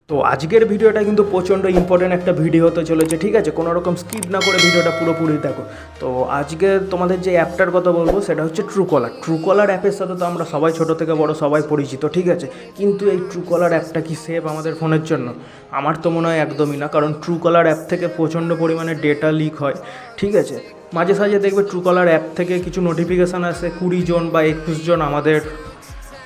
তো আজকের ভিডিওটা কিন্তু প্রচণ্ড ইম্পর্টেন্ট একটা ভিডিও হতে চলেছে, ঠিক আছে? কোনো রকম স্কিপ না করে ভিডিওটা পুরোপুরি দেখো। তো আজকে তোমাদের যে অ্যাপটার কথা বলবো সেটা হচ্ছে ট্রুকলার অ্যাপের সাথে তো আমরা সবাই ছোটো থেকে বড় সবাই পরিচিত, ঠিক আছে? কিন্তু এই ট্রুকলার অ্যাপটা কি সেফ আমাদের ফোনের জন্য? আমার তো মনে হয় একদমই না, কারণ ট্রুকলার অ্যাপ থেকে প্রচণ্ড পরিমাণে ডেটা লিক হয়, ঠিক আছে? মাঝে সাঝে দেখবে ট্রুকলার অ্যাপ থেকে কিছু নোটিফিকেশান আসে 20 জন বা 21 জন আমাদের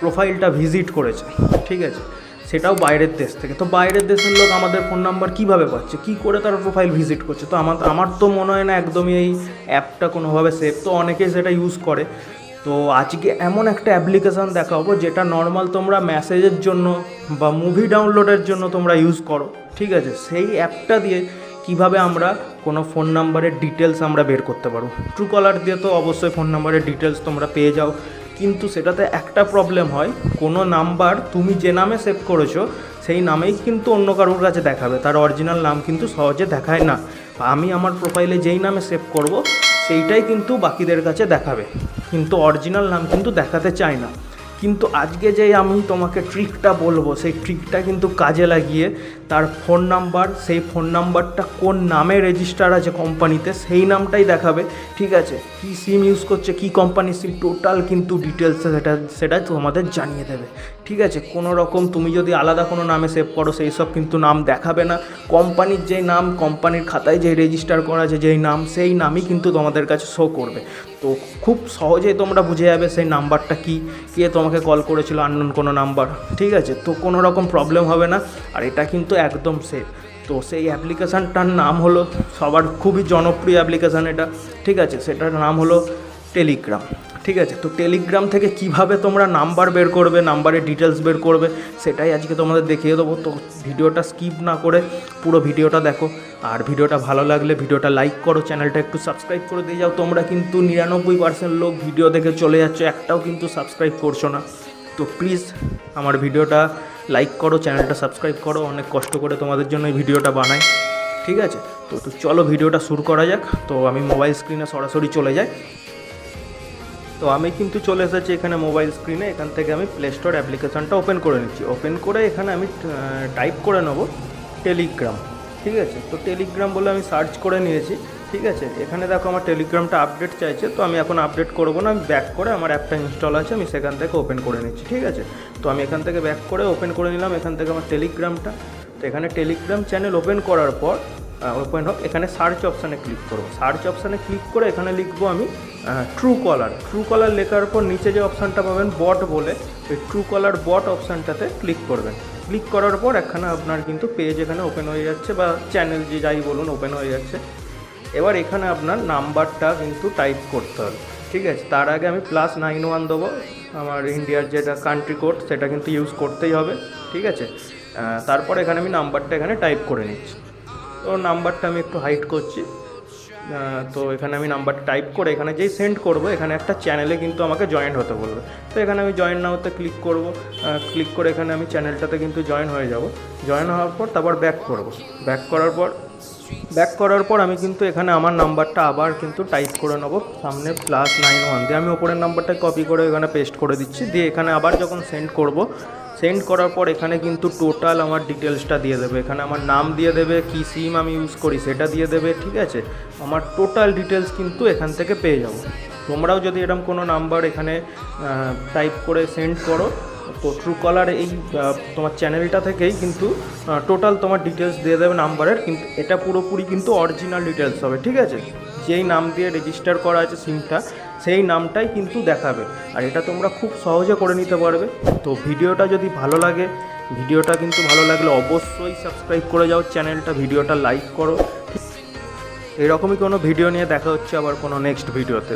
প্রোফাইলটা ভিজিট করেছে, ঠিক আছে? সেটাও বাইরের দেশ থেকে। তো বাইরের দেশের লোক আমাদের ফোন নাম্বার কীভাবে পাচ্ছে, কী করে তারা প্রোফাইল ভিজিট করছে? তো আমার তো মনে হয় না একদমই এই অ্যাপটা কোনোভাবে সেফ। তো অনেকেই সেটা ইউজ করে। তো আজকে এমন একটা অ্যাপ্লিকেশান দেখাবো যেটা নর্মাল তোমরা মেসেজের জন্য বা মুভি ডাউনলোডের জন্য তোমরা ইউজ করো, ঠিক আছে? সেই অ্যাপটা দিয়ে কিভাবে আমরা কোনো ফোন নাম্বারের ডিটেলস আমরা বের করতে পারবো। ট্রুকলার দিয়ে তো অবশ্যই ফোন নাম্বারের ডিটেলস তোমরা পেয়ে যাও, কিন্তু সেটাতে একটা প্রবলেম হয়, কোনো নাম্বার তুমি যে নামে সেভ করেছো সেই নামেই কিন্তু অন্য কারোর কাছে দেখাবে, তার অরিজিনাল নাম কিন্তু সহজে দেখায় না। আমি আমার প্রোফাইলে যেই নামে সেভ করব সেইটাই কিন্তু বাকিদের কাছে দেখাবে, কিন্তু অরিজিনাল নাম কিন্তু দেখাতে চায় না। কিন্তু আজকে যে আমি তোমাকে ট্রিকটা বলবো সেই ট্রিকটা কিন্তু কাজে লাগিয়ে তার ফোন নাম্বার, সেই ফোন নাম্বারটা কোন নামে রেজিস্টার আছে কোম্পানিতে সেই নামটাই দেখাবে, ঠিক আছে? কী সিম ইউজ করছে, কী কোম্পানির সিম, টোটাল কিন্তু ডিটেলসে সেটা তোমাদের জানিয়ে দেবে, ঠিক আছে? কোনো রকম তুমি যদি আলাদা কোনো নামে সেভ করো সেই সব কিন্তু নাম দেখাবে না। কোম্পানির যেই নাম, কোম্পানির খাতায় যেই রেজিস্টার করা আছে যেই নাম, সেই নামই কিন্তু তোমাদের কাছে শো করবে। তো খুব সহজেই তোমরা বুঝে যাবে সেই নাম্বারটা কী, কে তোমাকে কল করেছিল, আননোন কোনো নাম্বার, ঠিক আছে? তো কোনো রকম প্রবলেম হবে না, আর এটা কিন্তু একদম সেফ। তো সেই অ্যাপ্লিকেশানটার নাম হলো, সবার খুবই জনপ্রিয় অ্যাপ্লিকেশান এটা, ঠিক আছে? সেটার নাম হলো টেলিগ্রাম, ঠিক আছে? তো টেলিগ্রাম থেকে কিভাবে তোমরা নাম্বার বের করবে, নাম্বারের ডিটেলস বের করবে, সেটাই আজকে তোমাদের দেখিয়ে দেবো। তো ভিডিওটা স্কিপ না করে পুরো ভিডিওটা দেখো, আর ভিডিওটা ভালো লাগলে ভিডিওটা লাইক করো, চ্যানেলটা একটু সাবস্ক্রাইব করে দিয়ে যাও। তোমরা কিন্তু 99% লোক ভিডিও দেখে চলে যাচ্ছ, একটাও কিন্তু সাবস্ক্রাইব করছো না। তো প্লিজ আমার ভিডিওটা লাইক করো, চ্যানেলটা সাবস্ক্রাইব করো, অনেক কষ্ট করে তোমাদের জন্য এই ভিডিওটা বানাই, ঠিক আছে? তো চলো ভিডিওটা শুরু করা যাক। তো আমি মোবাইল স্ক্রিনে সরাসরি চলে যাই। তো আমি কিন্তু চলে এসেছি এখানে মোবাইল স্ক্রিনে। এখান থেকে আমি প্লে স্টোর অ্যাপ্লিকেশানটা ওপেন করে নিচ্ছি। ওপেন করে এখানে আমি টাইপ করে নেবো টেলিগ্রাম, ঠিক আছে? তো টেলিগ্রাম বলে আমি সার্চ করে নিয়েছি, ঠিক আছে? এখানে দেখো আমার টেলিগ্রামটা আপডেট চাইছে, তো আমি এখন আপডেট করবো না, আমি ব্যাক করে, আমার অ্যাপটা ইনস্টল আছে, আমি সেখান থেকে ওপেন করে নিচ্ছি, ঠিক আছে? তো আমি এখান থেকে ব্যাক করে ওপেন করে নিলাম এখান থেকে আমার টেলিগ্রামটা। তো এখানে টেলিগ্রাম চ্যানেল ওপেন করার পর ওপেন হোক, এখানে সার্চ অপশানে ক্লিক করবো। সার্চ অপশানে ক্লিক করে এখানে লিখবো আমি ট্রুকলার লেখার পর নিচে যে অপশানটা পাবেন বট বলে, ওই ট্রুকলার বট অপশানটাতে ক্লিক করবেন। ক্লিক করার পর এখানে আপনার কিন্তু পেজ এখানে ওপেন হয়ে যাচ্ছে, বা চ্যানেল যে যাই বলুন ওপেন হয়ে যাচ্ছে। এবার এখানে আপনার নাম্বারটা কিন্তু টাইপ করতে হবে, ঠিক আছে? তার আগে আমি +91 দেবো, আমার ইন্ডিয়ার যেটা কান্ট্রি কোড সেটা কিন্তু ইউজ করতেই হবে, ঠিক আছে? তারপর এখানে আমি নাম্বারটা এখানে টাইপ করে নিচ্ছি। তো নাম্বারটা আমি একটু হাইড করছি। তো এখানে আমি নাম্বারটা টাইপ করে এখানে যেই সেন্ড করব, এখানে একটা চ্যানেলে কিন্তু আমাকে জয়েন হতে বলবে। তো এখানে আমি জয়েন নাওতে ক্লিক করব। ক্লিক করে এখানে আমি চ্যানেলটাতে কিন্তু জয়েন হয়ে যাব। জয়েন হওয়ার পর তারপর ব্যাক করব। ব্যাক করার পর আমি কিন্তু এখানে আমার নাম্বারটা আবার কিন্তু টাইপ করে নেব, সামনে +91 দিয়ে আমি ওপরের নাম্বারটা কপি করে এখানে পেস্ট করে দিচ্ছি। দিয়ে এখানে আবার যখন সেন্ড করব, সেন্ড করার পর এখানে কিন্তু টোটাল আমার ডিটেলসটা দিয়ে দেবে। এখানে আমার নাম দিয়ে দেবে, কী সিম আমি ইউজ করি সেটা দিয়ে দেবে, ঠিক আছে? আমার টোটাল ডিটেলস কিন্তু এখান থেকে পেয়ে যাব। তোমরাও যদি এরকম কোনো নাম্বার এখানে টাইপ করে সেন্ড করো, তো ট্রুকলার এই তোমার চ্যানেলটা থেকেই কিন্তু টোটাল তোমার ডিটেলস দিয়ে দেবে নাম্বারের, কিন্তু এটা পুরোপুরি কিন্তু অরিজিনাল ডিটেলস হবে, ঠিক আছে? যেই নাম দিয়ে রেজিস্টার করা আছে সিমটা, সেই নামটাই কিন্তু দেখাবে। আর এটা তোমরা খুব সহজে করে নিতে পারবে। তো ভিডিওটা যদি ভালো লাগে, ভিডিওটা কিন্তু ভালো লাগলে অবশ্যই সাবস্ক্রাইব করে যাও চ্যানেলটা, ভিডিওটা লাইক করো। এরকমই কোনো ভিডিও নিয়ে দেখা হচ্ছে আবার কোনো নেক্সট ভিডিওতে।